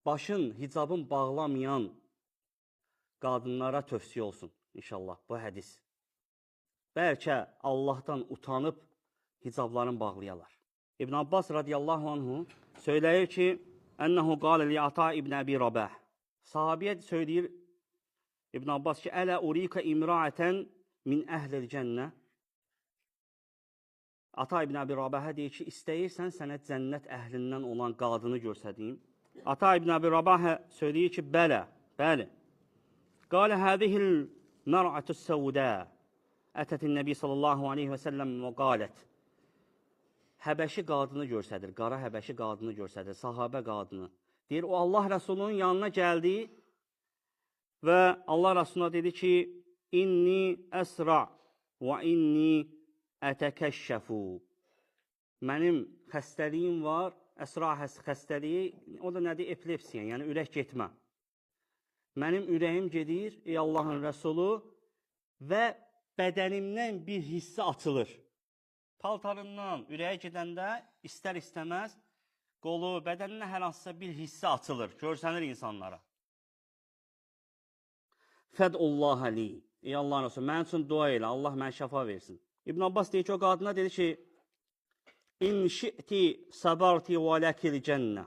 başın, hicabın bağlamayan qadınlara tövsiyə olsun inşallah bu hədis. Bəlkə Allahdan utanıb hicablarını bağlayalar. İbn Abbas radiyallahu anhu söyləyir ki, ənəhu qalə li Ata ibn Əbi Rabah. Sahabiyə söyləyir İbn Abbas ki, ələ urika imraətən min əhlil cənnə. Ata ibn Əbi Rabahə deyir ki, istəyirsən sənə cənnət əhlindən olan qadını görsədeyim. Ata ibn Əbi Rabahə söyləyir ki, bəli. Qalə hədihil mər'ətü səudə. Ətətin Nəbi sallallahu aleyhi və səlləm və qalət. Həbəşi qadını görsədir, qara həbəşi qadını görsədir, sahabə qadını. Deyir, o Allah Rəsulunun yanına gəldi və Allah Rəsuluna dedi ki, inni əsra və inni ətəkəşşəfu. Mənim xəstəliyim var, əsra xəstəliyi, o da nədir? Epilepsiya, yəni ürək getmə. Mənim ürəyim gedir, ey Allahın Rəsulu, və bədənimdən bir hissi açılır. Paltarından ürəyə gedəndə istər-istəməz qolu, bədəninə hər hansısa bir hissi açılır, görsənir insanlara. Fədullah li. Ey Allahın Rəsulü, mənim üçün dua elə, Allah mənə şəfa versin. İbn Abbas deyir ki, o qadına dedi ki, İn şi'ti səbarti və ləkil cənnə.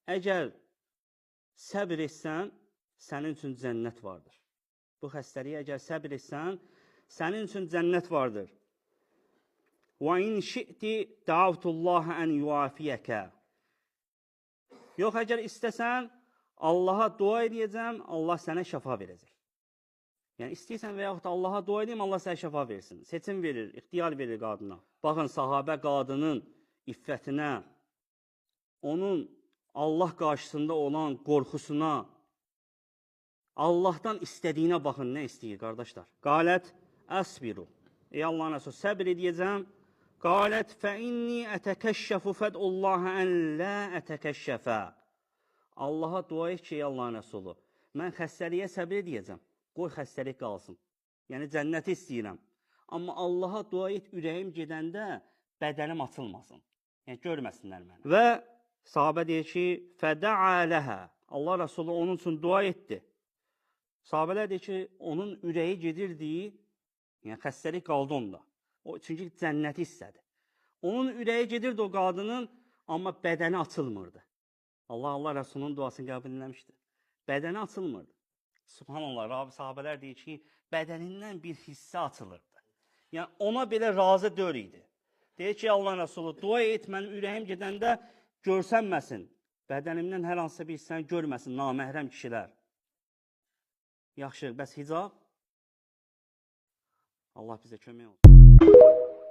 Əgər səbr etsən, sənin üçün cənnət vardır. Bu xəstəliyə əgər səbr etsən, sənin üçün cənnət vardır. Və in şi'ti dəavtullaha ən yuafiyəkə. Yox, əgər istəsən, Allaha dua edəcəm, Allah sənə şəfa verəcək. Yəni, istəyirsən və yaxud da Allaha dua edeyim, Allah sənə şəfa versin. Seçim verir, ixtiyar verir qadına. Baxın, sahabə qadının iffətinə, onun Allah qarşısında olan qorxusuna, Allahdan istədiyinə baxın, nə istəyir, qardaşlar? Qalət, əsbiru. Ey Allahın Rəsulü, səbr edəcəm. Qalət, fə inni ətəkəşşəfu fəd'ullaha ən lə ətəkəşşəfə. Allaha dua et ki, ey Allahın Rəsulü, mən xəstəliyə səbr edəcəm. Qoy xəstəlik qalsın. Yəni, cənnəti istəyirəm. Amma Allaha dua et, ürəyim gedəndə bədənim açılmasın. Yəni, görməsinlər məni. Və sahabə deyir ki, fədə'a ləhə. Allah Rəsulü onun üçün dua etdi. Sahabələr deyir ki, onun ürəyi gedirdi, yəni xəstəlik qaldı onda. O, çünki cənnəti istədi. Onun ürəyi gedirdi o qadının, amma bədəni açılmırdı. Allah Rəsulunun duasını qəbul eləmişdi. Bədəni açılmırdı. Subhanallah, sahabələr deyir ki, bədənindən bir hissə açılırdı. Yəni, ona belə razı deyil idi. Deyir ki, Allah Rəsulü, dua et, mənim ürəyim gedəndə görsənməsin. Bədənimdən hər hansısa bir hissəni görməsin, naməhrəm kişilər. Yaxşı, bəs hicab? Allah bizə kömək olsun.